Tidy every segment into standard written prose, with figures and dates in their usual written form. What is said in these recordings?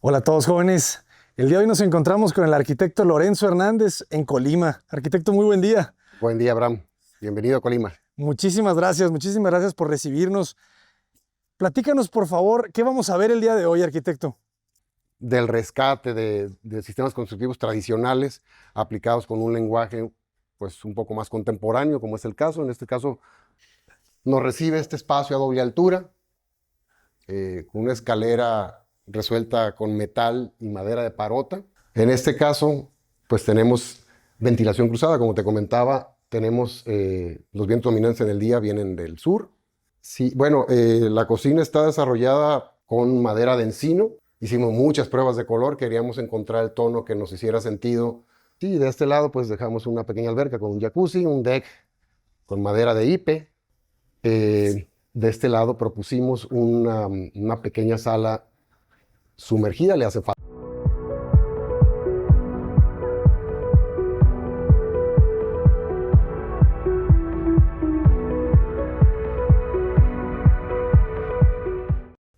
Hola a todos jóvenes. El día de hoy nos encontramos con el arquitecto Lorenzo Hernández en Colima. Arquitecto, muy buen día. Buen día, Abraham. Bienvenido a Colima. Muchísimas gracias por recibirnos. Platícanos, por favor, ¿qué vamos a ver el día de hoy, arquitecto? Del rescate de sistemas constructivos tradicionales aplicados con un lenguaje pues un poco más contemporáneo, como es el caso. En este caso nos recibe este espacio a doble altura, con una escalera resuelta con metal y madera de parota. En este caso, pues tenemos ventilación cruzada, como te comentaba, tenemos los vientos dominantes en el día vienen del sur. Sí, bueno, la cocina está desarrollada con madera de encino. Hicimos muchas pruebas de color, queríamos encontrar el tono que nos hiciera sentido. Sí, de este lado pues dejamos una pequeña alberca con un jacuzzi, un deck con madera de ipe. De este lado propusimos una pequeña sala sumergida, le hace falta.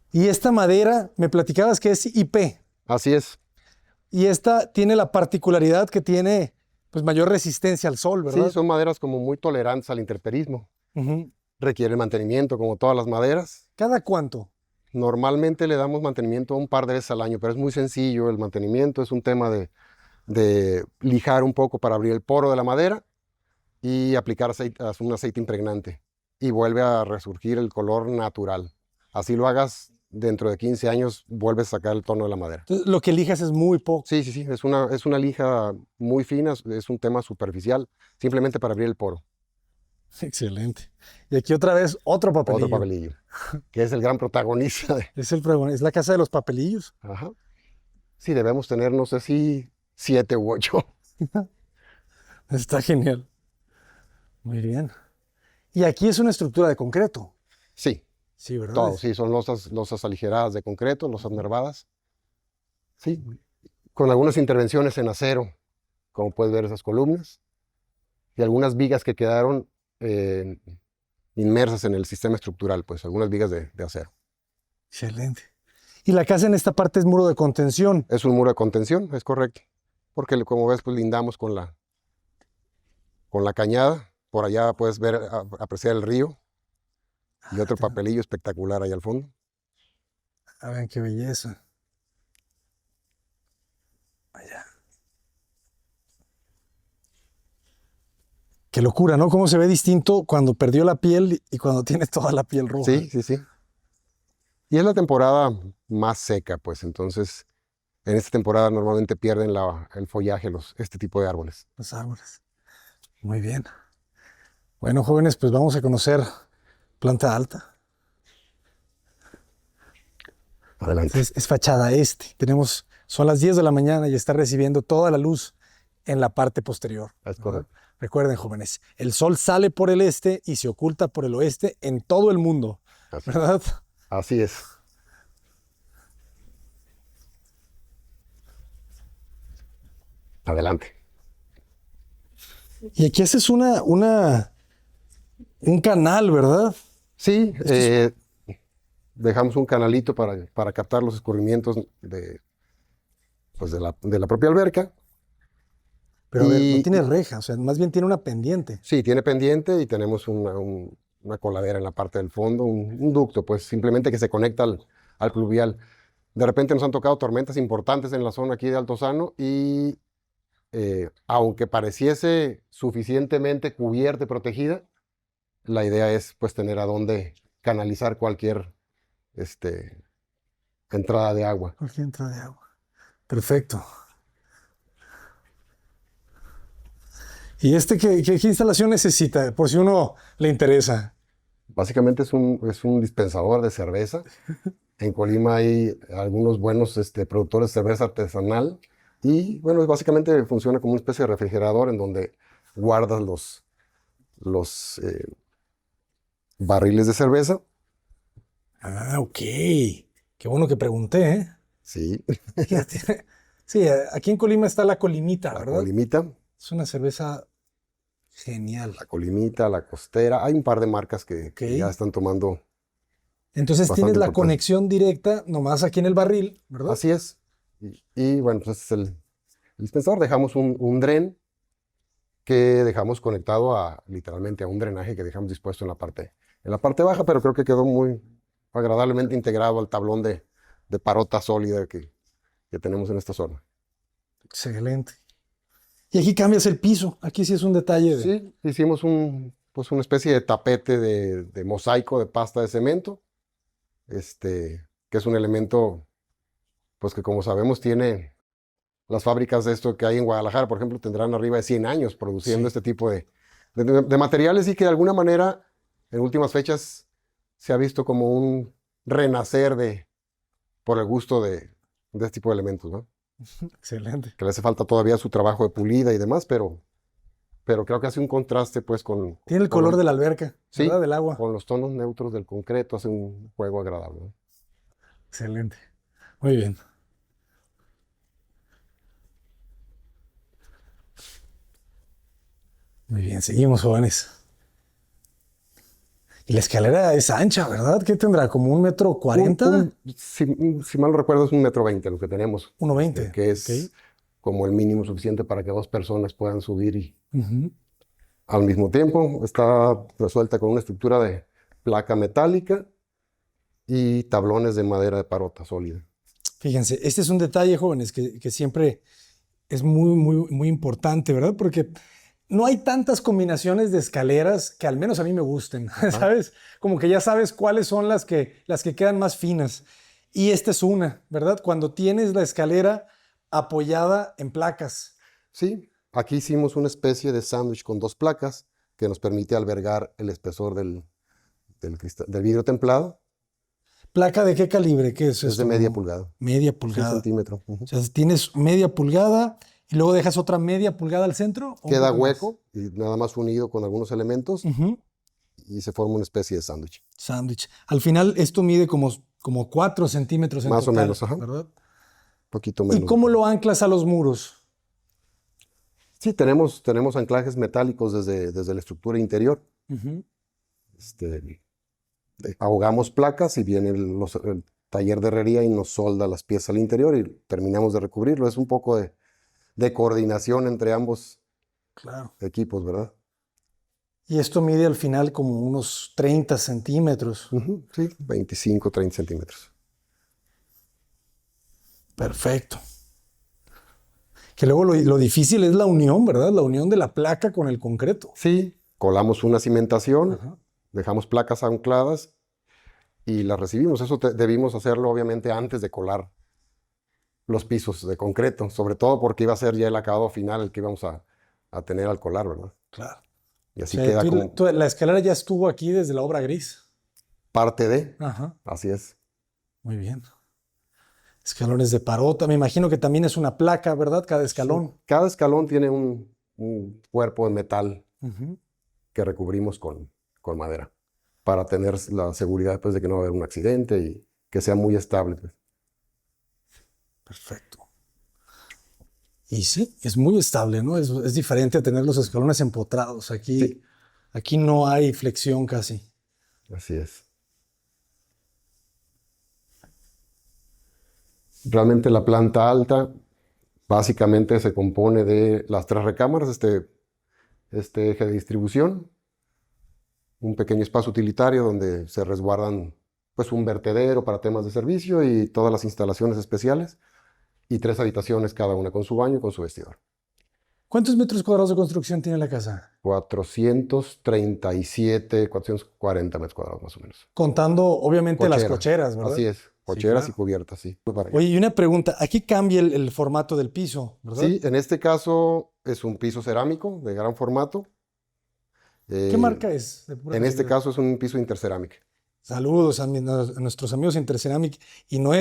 Y esta madera, me platicabas que es IP. Así es. Y esta tiene la particularidad que tiene pues mayor resistencia al sol, ¿verdad? Sí, son maderas como muy tolerantes al intemperismo. Requieren mantenimiento como todas las maderas. ¿Cada cuánto? Normalmente le damos mantenimiento un par de veces al año, pero es muy sencillo el mantenimiento. Es un tema de lijar un poco para abrir el poro de la madera y aplicar un aceite impregnante. Y vuelve a resurgir el color natural. Así lo hagas dentro de 15 años, vuelves a sacar el tono de la madera. Entonces, lo que lijas es muy poco. Sí, es una lija muy fina, es un tema superficial, simplemente para abrir el poro. Excelente. Y aquí otra vez otro papelillo. Otro papelillo, que es el gran protagonista. Es la casa de los papelillos. Ajá. Sí, debemos tener, no sé si 7 u 8. Está genial. Muy bien. Y aquí es una estructura de concreto. Sí. Sí, ¿verdad? Todo, sí, son losas aligeradas de concreto, losas nervadas. Sí, con algunas intervenciones en acero, como puedes ver esas columnas, y algunas vigas que quedaron inmersas en el sistema estructural, pues algunas vigas de acero. Excelente. Y la casa en esta parte es muro de contención. Es un muro de contención, es correcto, porque como ves, pues lindamos con la cañada. Por allá puedes ver, apreciar el río. Y otro papelillo espectacular ahí al fondo. A ver, qué belleza. Allá. Qué locura, ¿no? Cómo se ve distinto cuando perdió la piel y cuando tiene toda la piel roja. Sí. Y es la temporada más seca, pues entonces en esta temporada normalmente pierden el follaje este tipo de árboles. Los árboles. Muy bien. Bueno, jóvenes, pues vamos a conocer planta alta. Adelante. Es fachada este. Son las 10 de la mañana y está recibiendo toda la luz en la parte posterior. Es correcto. Recuerden, jóvenes, el sol sale por el este y se oculta por el oeste en todo el mundo, ¿verdad? Así es. Adelante. Y aquí haces un canal, ¿verdad? Sí, dejamos un canalito para captar los escurrimientos de la propia alberca. Pero a ver, no tiene reja, o sea, más bien tiene una pendiente. Sí, tiene pendiente y tenemos una coladera en la parte del fondo, un ducto, pues simplemente que se conecta al pluvial. De repente nos han tocado tormentas importantes en la zona aquí de Altozano y aunque pareciese suficientemente cubierta y protegida, la idea es pues tener a dónde canalizar cualquier entrada de agua. Cualquier entrada de agua. Perfecto. ¿Y qué instalación necesita? Por si uno le interesa. Básicamente es un dispensador de cerveza. En Colima hay algunos buenos productores de cerveza artesanal. Y bueno, básicamente funciona como una especie de refrigerador en donde guardas los barriles de cerveza. Ah, ok. Qué bueno que pregunté, ¿eh? Sí. Sí, aquí en Colima está la Colimita, La ¿verdad? Colimita. Es una cerveza genial. La Colimita, la Costera. Hay un par de marcas que ya están tomando. Entonces tienes la importancia. conexión directa nomás aquí en el barril, ¿verdad? Así es. Y bueno, pues este es el dispensador. Dejamos un dren que dejamos conectado literalmente a un drenaje que dejamos dispuesto en la parte baja, pero creo que quedó muy agradablemente integrado al tablón de parota sólida que tenemos en esta zona. Excelente. Y aquí cambias el piso. Aquí sí es un detalle de... Sí, hicimos pues una especie de tapete de mosaico de pasta de cemento, que es un elemento, pues que como sabemos tiene las fábricas de esto que hay en Guadalajara, por ejemplo, tendrán arriba de 100 años produciendo Sí. este tipo de materiales y que de alguna manera en últimas fechas se ha visto como un renacer por el gusto de este tipo de elementos, ¿no? Excelente. Que le hace falta todavía su trabajo de pulida y demás, pero creo que hace un contraste pues Tiene el color de la alberca, ¿verdad? sí, Del agua. con los tonos neutros del concreto, hace un juego agradable, ¿no? Excelente. Muy bien. Muy bien, seguimos, jóvenes. Y la escalera es ancha, ¿verdad? ¿Qué tendrá? ¿Como 1,40 m? Si mal no recuerdo, es 1,20 m lo que tenemos, 1,20 m. que Ok. es como el mínimo suficiente para que dos personas puedan subir y Ujú. al mismo tiempo. Está resuelta con una estructura de placa metálica y tablones de madera de parota sólida. Fíjense, este es un detalle, jóvenes, que siempre es muy, muy, muy importante, ¿verdad? Porque no hay tantas combinaciones de escaleras que al menos a mí me gusten, ¿sabes? Como que ya sabes cuáles son las que quedan más finas. Y esta es una, ¿verdad? Cuando tienes la escalera apoyada en placas. Sí, aquí hicimos una especie de sándwich con dos placas que nos permite albergar el espesor del vidrio templado. ¿Placa de qué calibre? ¿Qué es Es de esto? media Como pulgada, media 6 pulgada. centímetros. O sea, tienes media pulgada y luego dejas otra media pulgada al centro. ¿O un Queda poco más? hueco y nada más unido con algunos elementos Ujú. y se forma una especie de sándwich. Sándwich. Al final esto mide como 4 centímetros en Más o total, menos, ajá. Un ¿verdad? poquito ¿Y menos. cómo lo anclas a los muros? Sí, tenemos anclajes metálicos desde la estructura interior. Ujú. Ahogamos placas y viene el taller de herrería y nos solda las piezas al interior y terminamos de recubrirlo. Es un poco de coordinación entre ambos Claro. equipos, ¿verdad? Y esto mide al final como unos 30 centímetros. Ujú, sí, 25, 30 centímetros. Perfecto. Que luego lo difícil es la unión, ¿verdad? La unión de la placa con el concreto. Sí, colamos una cimentación, Ajá. dejamos placas ancladas y las recibimos. Eso debimos hacerlo obviamente antes de colar los pisos de concreto, sobre todo porque iba a ser ya el acabado final el que íbamos a tener al colar, ¿verdad? Claro. Y O así sea, queda como la escalera ya estuvo aquí desde la obra gris. parte de, Ajá. así es. Muy bien. Escalones de parota. Me imagino que también es una placa, ¿verdad? Cada Sí. escalón. Cada escalón tiene un cuerpo de metal Ujú. que recubrimos con madera para tener la seguridad pues, de que no va a haber un accidente y que sea muy estable, pues. Perfecto. Y sí, es muy estable, ¿no? Es diferente a tener los escalones empotrados. Sí, Aquí no hay flexión casi. así es. Realmente la planta alta básicamente se compone de las tres recámaras, este eje de distribución, un pequeño espacio utilitario donde se resguardan pues un vertedero para temas de servicio y todas las instalaciones especiales y tres habitaciones cada una con su baño y con su vestidor. ¿Cuántos metros cuadrados de construcción tiene la casa? 437, 440 metros cuadrados más o menos. Contando, obviamente, las Cochera, cocheras, ¿verdad? así es, Sí, cocheras y claro. cubiertas, sí. Pues para allá. Oye, y una pregunta. Aquí cambia el formato del piso, ¿verdad? Sí, en este caso es un piso cerámico de gran formato. ¿Qué Eh, marca es? De pura en este casualidad. caso es un piso intercerámica. Saludos a nuestros amigos Interceramic. Y no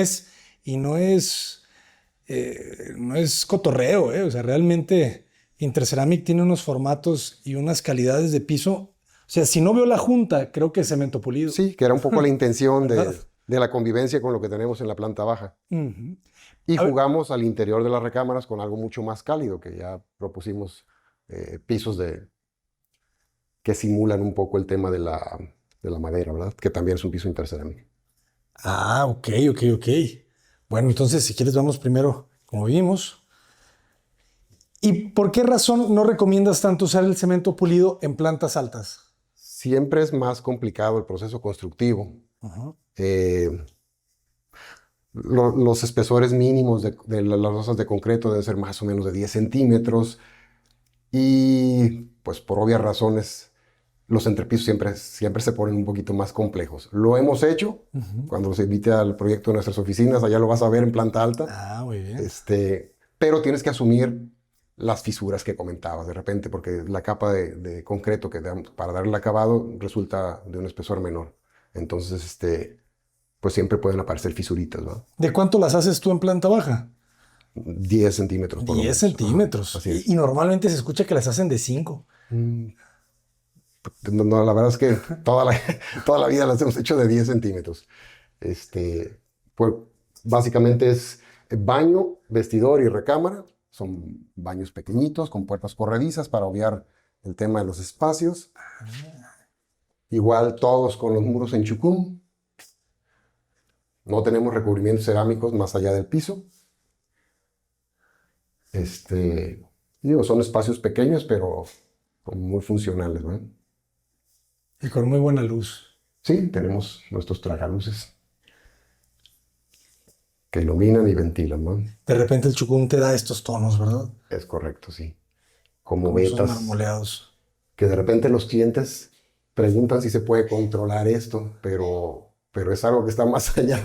es cotorreo, ¿eh? O sea, realmente Interceramic tiene unos formatos y unas calidades de piso. O sea, si no veo la junta, creo que es cemento pulido. Sí, que era un poco la intención ¿Verdad? de la convivencia con lo que tenemos en la planta baja. Ujú. Y A ver, jugamos al interior de las recámaras con algo mucho más cálido, que ya propusimos pisos que simulan un poco el tema de la madera, ¿verdad? Que también es un piso intercerámico. ok. Bueno, entonces, si quieres, vamos primero como vimos. ¿Y por qué razón no recomiendas tanto usar el cemento pulido en plantas altas? Siempre es más complicado el proceso constructivo. Ajá. Los espesores mínimos de las losas de concreto deben ser más o menos de 10 centímetros y pues por obvias razones los entrepisos siempre se ponen un poquito más complejos. Lo hemos hecho cuando los invite al proyecto de nuestras oficinas, allá lo vas a ver en planta alta. Ah, muy bien. Pero tienes que asumir las fisuras que comentabas de repente, porque la capa de concreto para darle el acabado resulta de un espesor menor. Entonces, pues siempre pueden aparecer fisuritas, ¿no? ¿De cuánto las haces tú en planta baja? 10 centímetros por lo 10 menos. centímetros. Ajá, así es. Y normalmente se escucha que las hacen de 5. No, la verdad es que toda la vida las hemos hecho de 10 centímetros. Pues básicamente es baño, vestidor y recámara. Son baños pequeñitos con puertas corredizas para obviar el tema de los espacios. Igual todos con los muros en chucún. No tenemos recubrimientos cerámicos más allá del piso. Son espacios pequeños, pero muy funcionales, ¿no? Y con muy buena luz. Sí, tenemos nuestros tragaluces que iluminan y ventilan, ¿no? De repente el chucún te da estos tonos, ¿verdad? Es correcto, sí. Como Como esos vetas marmoleados. que de repente los clientes preguntan si se puede controlar esto, pero es algo que está más allá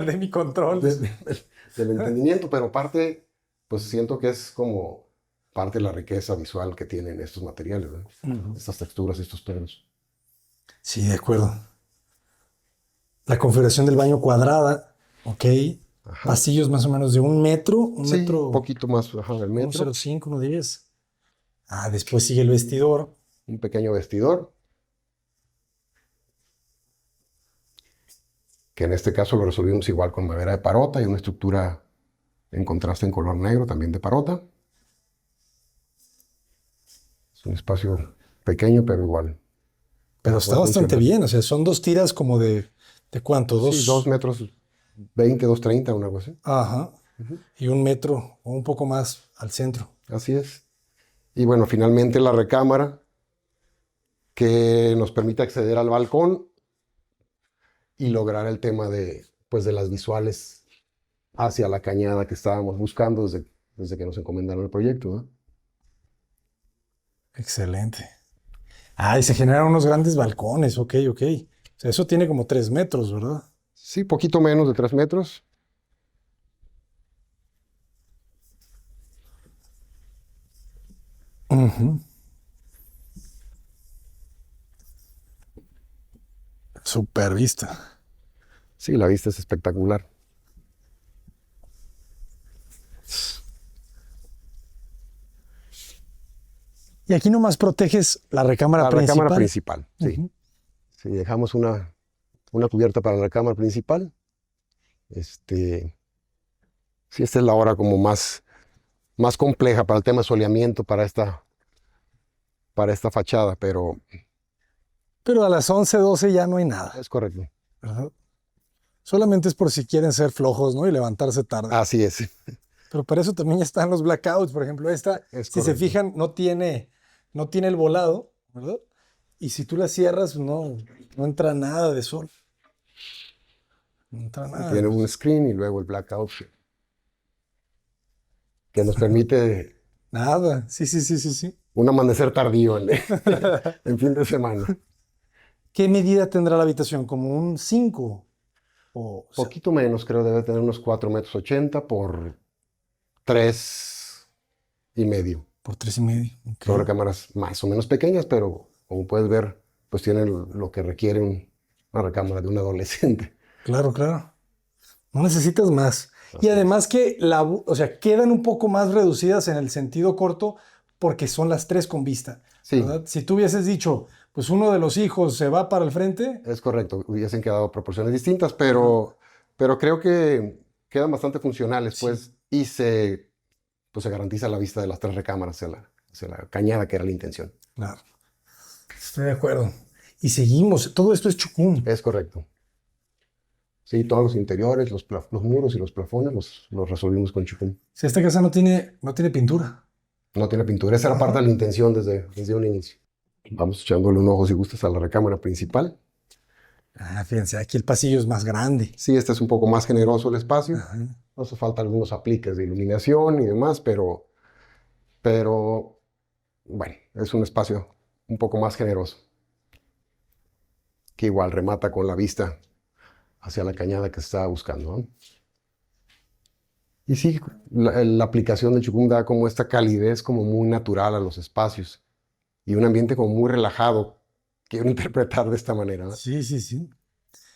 De mi control. del entendimiento, pero pues siento que es como parte de la riqueza visual que tienen estos materiales, ¿no? Estas texturas, estos tonos. Sí, de acuerdo. La configuración del baño cuadrada, ok. Ajá. Pasillos más o menos de 1 metro. Un Sí, metro. un poquito más del metro. 1,05, 1,10. Después sigue el vestidor. Un pequeño vestidor, que en este caso lo resolvimos igual con madera de parota y una estructura en contraste en color negro también de parota. Es un espacio pequeño, pero igual. Pero está bastante bien, o sea, son 2 tiras como ¿de cuánto? Sí, 2 metros 20, 2,30, una cosa así. Ajá. Y 1 metro o un poco más al centro. Así es. Y bueno, finalmente la recámara que nos permite acceder al balcón y lograr el tema de las visuales hacia la cañada que estábamos buscando desde que nos encomendaron el proyecto, ¿no? Excelente. Y se generan unos grandes balcones, ok. O sea, eso tiene como 3 metros, ¿verdad? Sí, poquito menos de 3 metros. Super vista. Sí, la vista es espectacular. Y aquí nomás proteges la recámara principal. La recámara principal, sí. Sí, dejamos una cubierta para la recámara principal. Sí, esta es la hora como más compleja para el tema de soleamiento para esta fachada, pero Pero a las 11, 12 ya no hay nada, es correcto. ¿verdad? Solamente es por si quieren ser flojos, ¿no? Y levantarse tarde. Así es. Pero para eso también ya están los blackouts. Por ejemplo, esta, si se fijan, no tiene el volado, ¿verdad? Y si tú la cierras, no entra nada de sol. No entra nada. Tiene un screen y luego el blackout que nos permite nada. Sí. un amanecer tardío en fin de semana. ¿Qué medida tendrá la habitación? ¿Como un 5? Poquito menos, creo, debe tener unos 4,80 m por 3,5 m. Por 3,5. Okay. Son recámaras más o menos pequeñas, pero como puedes ver, pues tienen lo que requiere una recámara de un adolescente. Claro. No necesitas más. Y además que quedan un poco más reducidas en el sentido corto porque son las 3 con vista. Sí. ¿Verdad? Si tú hubieses dicho, pues uno de los hijos se va para el frente. Es correcto, hubiesen quedado proporciones distintas, pero creo que quedan bastante funcionales, pues, y se garantiza la vista de las 3 recámaras hacia la cañada, que era la intención. Claro. Estoy de acuerdo. Y seguimos. Todo esto es chucún. Es correcto. Sí, todos los interiores, los muros y los plafones los resolvimos con chipum. Si esta casa no tiene pintura. No tiene pintura. Esa era parte de la intención desde un inicio. Vamos echándole un ojo, si gustas, a la recámara principal. Fíjense, aquí el pasillo es más grande. Sí, este es un poco más generoso el espacio. Ajá. Nos hace falta algunos apliques de iluminación y demás, pero bueno, es un espacio un poco más generoso, que igual remata con la vista hacia la cañada que se estaba buscando, ¿no? Y sí, la aplicación del chucum da como esta calidez como muy natural a los espacios y un ambiente como muy relajado. Quiero interpretar de esta manera, ¿no? Sí, sí, sí.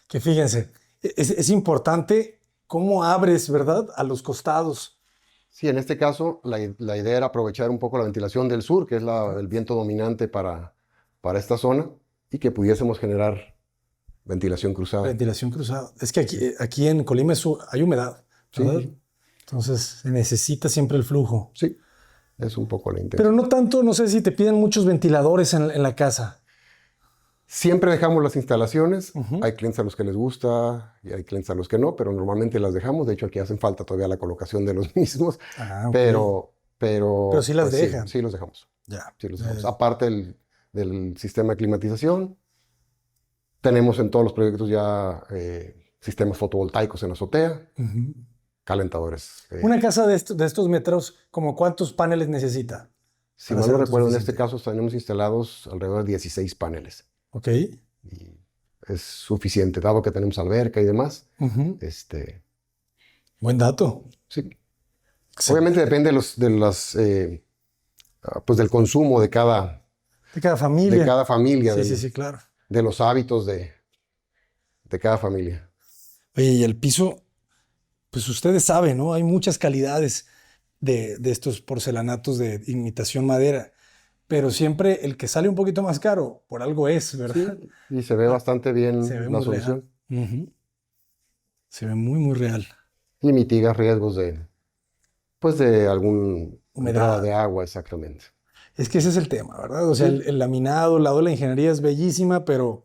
Que fíjense, es importante cómo abres, ¿verdad? A los costados. Sí, en este caso la idea era aprovechar un poco la ventilación del sur, que es el viento dominante para esta zona, y que pudiésemos generar ventilación cruzada. Ventilación cruzada. Es que aquí en Colima hay humedad, ¿verdad? Sí, Entonces se necesita siempre el flujo. sí, es un poco la intención. Pero no tanto, no sé si te piden muchos ventiladores en la casa. Siempre dejamos las instalaciones. Ujú. Hay clientes a los que les gusta y hay clientes a los que no, pero normalmente las dejamos. De hecho, aquí hacen falta todavía la colocación de los mismos, Ok. pero Sí las pues, dejan. Sí, los dejamos. Ya. Sí, los dejamos. Aparte del sistema de climatización, tenemos en todos los proyectos ya sistemas fotovoltaicos en la azotea, Ujú. calentadores. Una casa de estos metros, ¿como cuántos paneles necesita? Si Para mal ser no recuerdo, en autosuficiente. este caso tenemos instalados alrededor de 16 paneles. Ok. Y es suficiente, dado que tenemos alberca y demás. Ujú. Este, Buen dato. sí. Excelente. Obviamente depende pues del consumo De cada familia. de cada familia, Sí, sí, sí, claro. de los hábitos de cada familia. Oye, y el piso, pues ustedes saben, ¿no? Hay muchas calidades de estos porcelanatos de imitación madera, pero siempre el que sale un poquito más caro, por algo es, ¿verdad? Sí, y se ve bastante bien Se ve la muy solución. real. Ujú. Se ve muy, muy real. Y mitiga riesgos pues de alguna entrada Humedad. de agua, exactamente. Es que ese es el tema, ¿verdad? O sea, Sí, el laminado, el lado de la ingeniería es bellísima, pero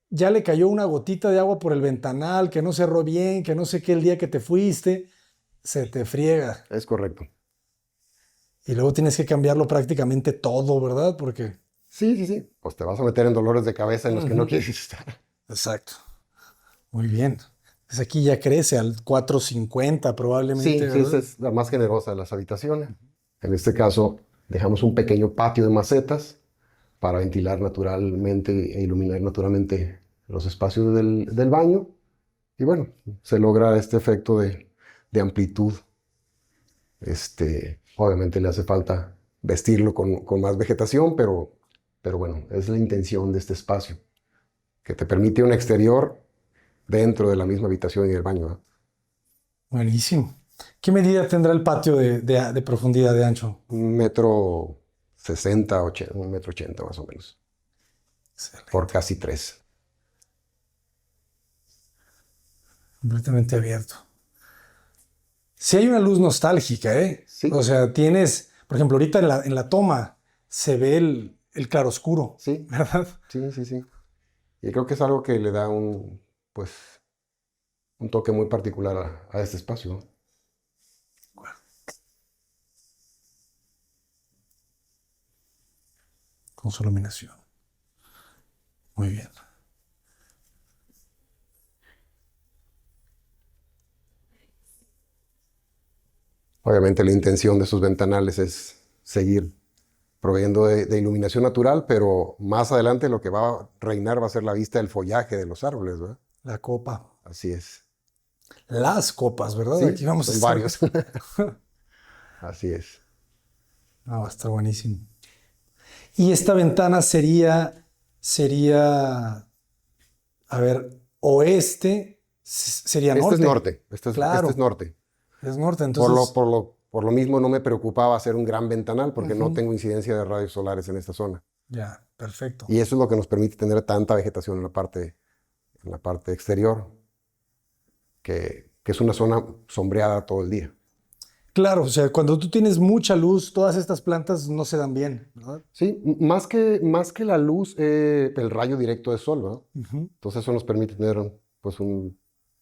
ya le cayó una gotita de agua por el ventanal, que no cerró bien, que no sé qué el día que te fuiste, se te friega. es correcto. Y luego tienes que cambiarlo prácticamente todo, ¿verdad? Porque... Sí, sí, sí. Pues te vas a meter en dolores de cabeza en los que no Ujú. quieres estar. Exacto. Muy bien. Pues aquí ya crece al 450 probablemente, Sí, sí, esa ¿verdad? es la más generosa de las habitaciones. En este caso, dejamos un pequeño patio de macetas para ventilar naturalmente e iluminar naturalmente los espacios del baño. Y bueno, se logra este efecto de amplitud. Obviamente le hace falta vestirlo con más vegetación, pero bueno, es la intención de este espacio, que te permite un exterior dentro de la misma habitación y el baño, ¿no? Buenísimo. ¿Qué medida tendrá el patio de profundidad de ancho? 1,60 m, 1,80 m más o menos, Excelente. por casi 3. Completamente abierto. Sí hay una luz nostálgica, ¿eh? Sí, O sea, tienes, por ejemplo, ahorita en la toma se ve el claroscuro, sí, ¿verdad? sí, sí, sí. Y creo que es algo que le da pues, un toque muy particular a este espacio, ¿no? Con su iluminación. Muy bien. Obviamente la intención de sus ventanales es seguir proveyendo de iluminación natural, pero más adelante lo que va a reinar va a ser la vista del follaje de los árboles, ¿verdad? La copa. Así es. Las copas, ¿verdad? Sí, Aquí vamos a son estar. varios. Así es. Ah, va a estar buenísimo. Y esta ventana sería, a ver, oeste, sería Este es norte. norte, este es Claro, norte. es norte, Por lo, entonces. por lo, por lo mismo no me preocupaba hacer un gran ventanal porque no Ujú. tengo incidencia de rayos solares en esta zona. Ya, perfecto. Y eso es lo que nos permite tener tanta vegetación en la parte exterior, que es una zona sombreada todo el día. Claro, o sea, cuando tú tienes mucha luz, todas estas plantas no se dan bien, ¿verdad? Sí, más que la luz, el rayo directo de sol, ¿no? Ujú. Entonces eso nos permite tener pues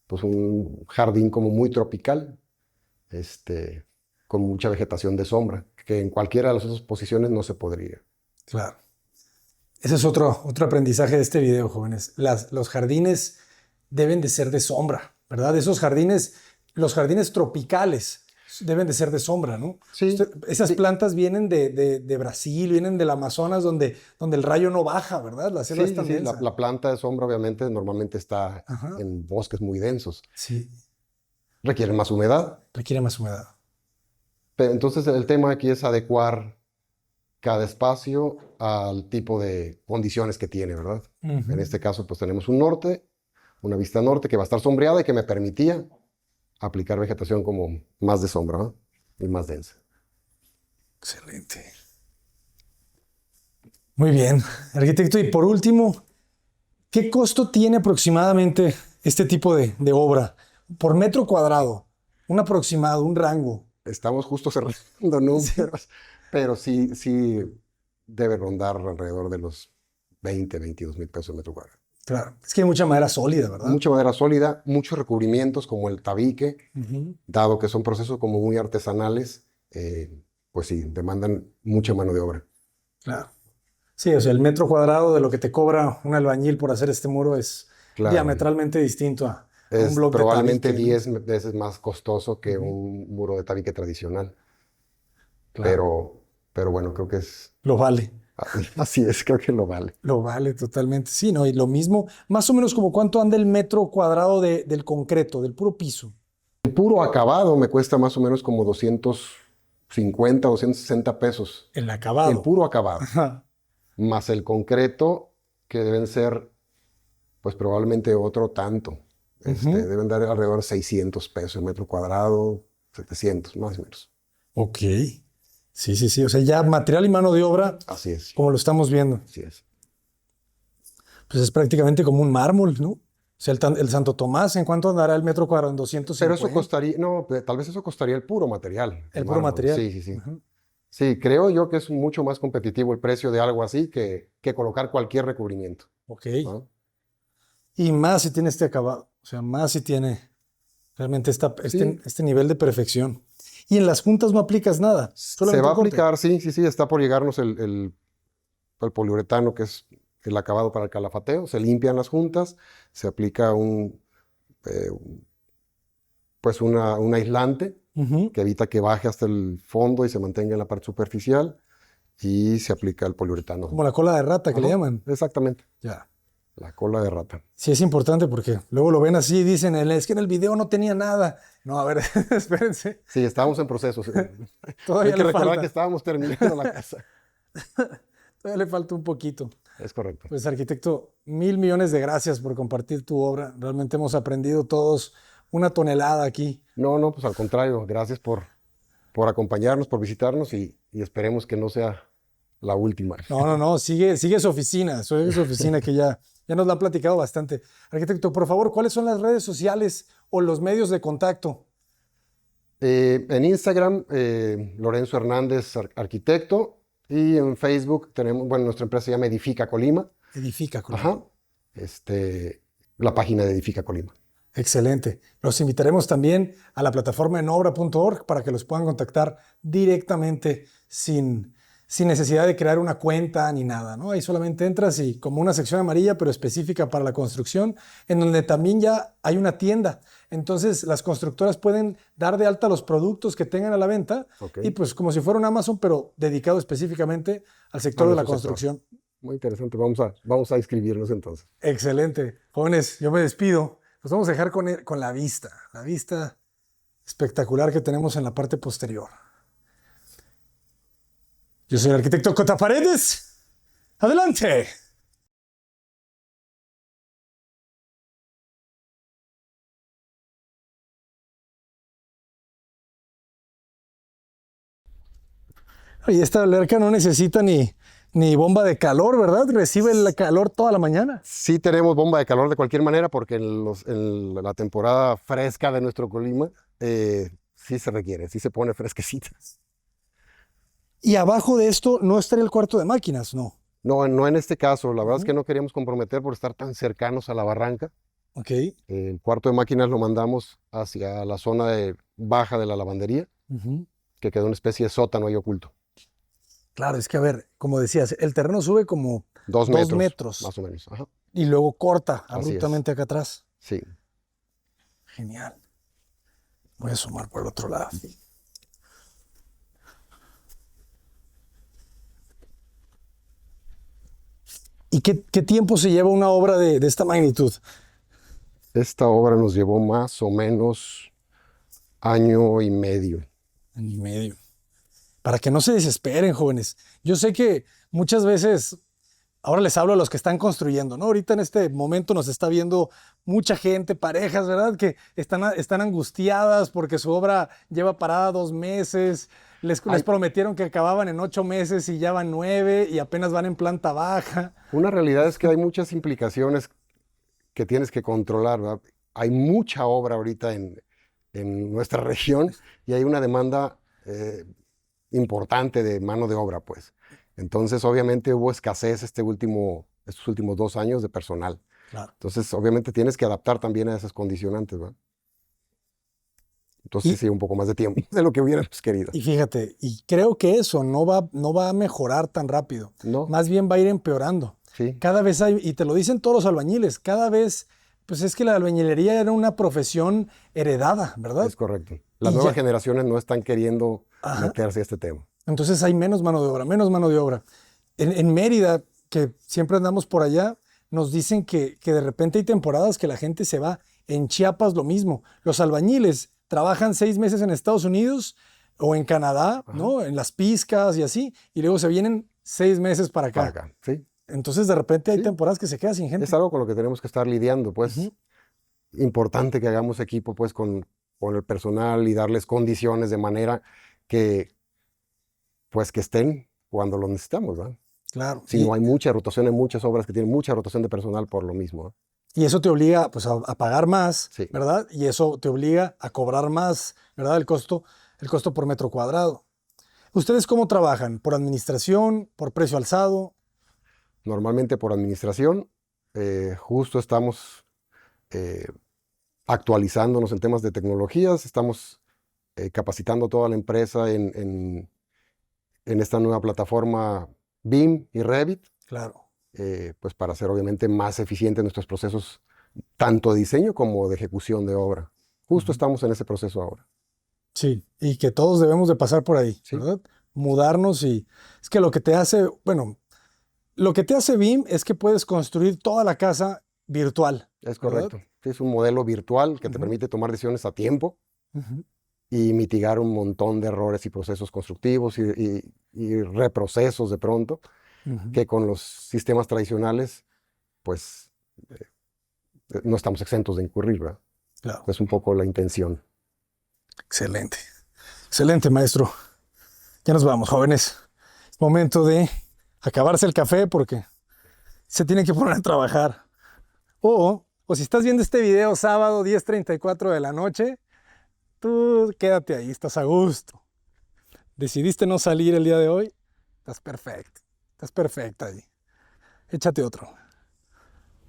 pues un jardín como muy tropical, con mucha vegetación de sombra, que en cualquiera de las otras posiciones no se podría. Claro. Ese es otro aprendizaje de este video, jóvenes. Los jardines deben de ser de sombra, ¿verdad? Esos jardines, los jardines tropicales deben de ser de sombra, ¿no? Sí, Esas sí, plantas vienen de Brasil, vienen del Amazonas, donde el rayo no baja, ¿verdad? La selva es sí, sí, tan sí. densa. La planta de sombra obviamente normalmente está Ajá. en bosques muy densos. Sí, Requiere más humedad. requiere más humedad. Pero entonces el tema aquí es adecuar cada espacio al tipo de condiciones que tiene, ¿verdad? Ujú. En este caso, pues tenemos un norte, una vista norte que va a estar sombreada y que me permitía aplicar vegetación como más de sombra, ¿no? Y más densa. Excelente. Muy bien, arquitecto. Y por último, ¿qué costo tiene aproximadamente este tipo de obra? Por metro cuadrado, un aproximado, un rango. Estamos justo cerrando Sí, números, pero sí, sí debe rondar alrededor de los 22,000 pesos el metro cuadrado. claro. Es que hay mucha madera sólida, ¿verdad? Mucha madera sólida, muchos recubrimientos como el tabique, Ujú. dado que son procesos como muy artesanales, pues sí, demandan mucha mano de obra. Claro. Sí, o sea, el metro cuadrado de lo que te cobra un albañil por hacer este muro es Claro, diametralmente distinto a un es bloque de probablemente tabique, ¿no? 10 veces más costoso que Ujú. un muro de tabique tradicional, Claro. pero, pero bueno, creo que es, Lo vale. así es, creo que lo vale. Lo vale totalmente. Sí, ¿no? Y lo mismo, más o menos como cuánto anda el metro cuadrado del concreto, del puro piso. El puro acabado me cuesta más o menos como 250, 260 pesos. El El acabado. puro acabado, Ajá. más el concreto, que deben ser, pues probablemente otro tanto. Ujú. Deben dar alrededor de 600 pesos el metro cuadrado, 700, más o menos. Ok. Sí, sí, sí. O sea, ya material y mano de obra, Así es, como lo estamos viendo, así es. pues es prácticamente como un mármol, ¿no? O sea, el Santo Tomás, ¿en cuánto andará el metro cuadrado? En Pero eso 250. costaría, no, tal vez eso costaría el puro material, el El puro mármol. material. Sí, sí, sí. Ujú. Sí, creo yo que es mucho más competitivo el precio de algo así que colocar cualquier recubrimiento, Ok. ¿no? Y más si tiene este acabado. O sea, más si tiene realmente Sí, este nivel de perfección. Y en las juntas no aplicas nada, se solamente va a un corte. aplicar, sí, sí, sí, está por llegarnos el poliuretano, que es el acabado para el calafateo. Se limpian las juntas, se aplica eh, pues un aislante Ujú. que evita que baje hasta el fondo y se mantenga en la parte superficial y se aplica el poliuretano. Como la cola de rata que le Ajá, llaman. exactamente, Ya. la cola de rata. Sí, es importante porque luego lo ven así y dicen, es que en el video no tenía nada. No, a ver, espérense, Sí, estábamos en proceso. Hay todavía que le recordar que falta, estábamos terminando la casa. todavía le falta un poquito. Es correcto. Pues arquitecto, 1.000 millones de gracias por compartir tu obra. Realmente hemos aprendido todos una tonelada aquí. No, no, pues al contrario, gracias por acompañarnos, por visitarnos y esperemos que no sea la última. No, no, no, sigue su oficina que ya nos la han platicado bastante. Arquitecto, por favor, ¿cuáles son las redes sociales o los medios de contacto? En Instagram, Lorenzo Hernández, arquitecto, y en Facebook tenemos, bueno, nuestra empresa se llama Edifica Colima. Edifica, Colima. Ajá. Este, la página de Edifica Colima. Excelente. Los invitaremos también a la plataforma enobra.org para que los puedan contactar directamente sin necesidad de crear una cuenta ni nada, ¿no? Ahí solamente entras y como una sección amarilla, pero específica para la construcción, en donde también ya hay una tienda. Entonces las constructoras pueden dar de alta los productos que tengan a la venta Ok. y pues como si fuera un Amazon, pero dedicado específicamente al A sector de la nuestro sector. construcción. Muy interesante. Vamos a inscribirnos entonces. Excelente. Jóvenes, yo me despido. Los vamos a dejar con la vista espectacular que tenemos en la parte posterior. Yo soy el arquitecto Cota Paredes. ¡Adelante! Y esta alberca no necesita ni bomba de calor, ¿verdad? Recibe el calor toda la mañana. Sí tenemos bomba de calor de cualquier manera porque en la temporada fresca de nuestro Colima sí se requiere, sí se pone fresquecita. Y abajo de esto no estaría el cuarto de máquinas, no. No, no en este caso, la verdad es Ujú. que no queríamos comprometer por estar tan cercanos a la barranca. Ok. El cuarto de máquinas lo mandamos hacia la zona baja de la lavandería, Ujú. que quedó una especie de sótano ahí oculto. Claro, es que a ver, como decías, el terreno sube como 2 metros, 2 metros más o menos. Ajá. y luego corta Así es. abruptamente acá atrás. Sí. Genial. Voy a sumar por el otro lado. ¿Y qué tiempo se lleva una obra de esta magnitud? Esta obra nos llevó más o menos año y medio. Año y medio. Para que no se desesperen, jóvenes. Yo sé que muchas veces, ahora les hablo a los que están construyendo, ¿no? Ahorita en este momento nos está viendo mucha gente, parejas, ¿verdad? Que están angustiadas porque su obra lleva parada 2 meses. Les Hay prometieron que acababan en 8 meses y ya van 9 y apenas van en planta baja. una realidad es que hay muchas implicaciones que tienes que controlar, ¿verdad? Hay mucha obra ahorita en nuestra región y hay una demanda importante de mano de obra, pues. Entonces, obviamente hubo escasez estos últimos 2 años de personal. Claro. Entonces, obviamente tienes que adaptar también a esas condicionantes, ¿verdad? Entonces, Y, sí, un poco más de tiempo de lo que hubiéramos querido. y fíjate, y creo que eso no va a mejorar tan rápido. ¿No? Más bien va a ir empeorando. Sí, Cada vez hay, y te lo dicen todos los albañiles, cada vez, pues es que la albañilería era una profesión heredada, ¿verdad? es correcto. Las Y nuevas ya, generaciones no están queriendo ajá. meterse a este tema. Entonces hay menos mano de obra, menos mano de obra. En Mérida, que siempre andamos por allá, nos dicen que de repente hay temporadas que la gente se va. En Chiapas lo mismo. Los albañiles trabajan 6 meses en Estados Unidos o en Canadá, Ajá. ¿no? En las pizcas y así, y luego se vienen 6 meses para acá. Para acá, sí. Entonces de repente hay Sí. temporadas que se queda sin gente. Es algo con lo que tenemos que estar lidiando, pues. Ujú. Importante que hagamos equipo, pues, con el personal y darles condiciones de manera que, pues, que estén cuando lo necesitamos, ¿verdad? Claro. Si no hay mucha rotación, hay muchas obras que tienen mucha rotación de personal por lo mismo, ¿no? Y eso te obliga pues, a pagar más, Sí. ¿verdad? Y eso te obliga a cobrar más, ¿verdad? El costo por metro cuadrado. ¿Ustedes cómo trabajan? ¿Por administración? ¿Por precio alzado? Normalmente por administración, justo estamos actualizándonos en temas de tecnologías, estamos capacitando a toda la empresa en esta nueva plataforma BIM y Revit, Claro. pues para hacer obviamente más eficientes nuestros procesos, tanto de diseño como de ejecución de obra. Justo estamos en ese proceso ahora. Sí, y que todos debemos de pasar por ahí, Sí. ¿verdad? Mudarnos y es que lo que te hace, bueno, lo que te hace BIM es que puedes construir toda la casa virtual, Es ¿verdad? correcto. Sí, es un modelo virtual que te Ujú. permite tomar decisiones a tiempo Ujú. y mitigar un montón de errores y procesos constructivos y reprocesos de pronto, Ujú. que con los sistemas tradicionales, pues no estamos exentos de incurrir, ¿verdad? Claro. Es un poco la intención. Excelente. Excelente, maestro. Ya nos vamos, jóvenes. Es momento de acabarse el café porque se tienen que poner a trabajar. O si estás viendo este video sábado 10:34 de la noche, tú quédate ahí, estás a gusto. Decidiste no salir el día de hoy, estás perfecto. Estás perfecta ahí. Échate otro.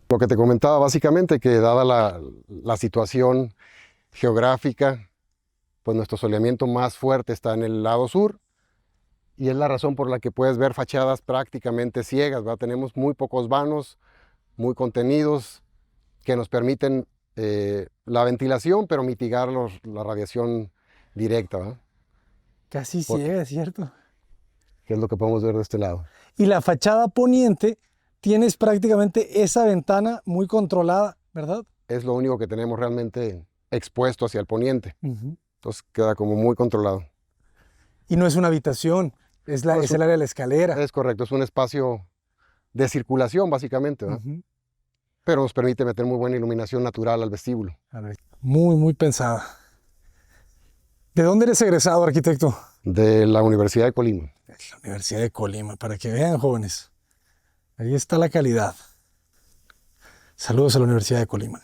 Lo que te comentaba básicamente, que dada la situación geográfica, pues nuestro soleamiento más fuerte está en el lado sur y es la razón por la que puedes ver fachadas prácticamente ciegas, ¿verdad? Tenemos muy pocos vanos, muy contenidos que nos permiten la ventilación, pero mitigar la radiación directa, ¿verdad? Casi Por- ciega, es cierto. Que es lo que podemos ver de este lado. Y la fachada poniente, tienes prácticamente esa ventana muy controlada, ¿verdad? Es lo único que tenemos realmente expuesto hacia el poniente, Ujú. entonces queda como muy controlado. Y no es una habitación, es Pues, el área de la escalera. es correcto, es un espacio de circulación básicamente, ¿verdad? Ujú. Pero nos permite meter muy buena iluminación natural al vestíbulo. A ver, muy, muy pensada. ¿De dónde eres egresado, arquitecto? De la Universidad de Colima. De la Universidad de Colima, para que vean, jóvenes. Ahí está la calidad. Saludos a la Universidad de Colima.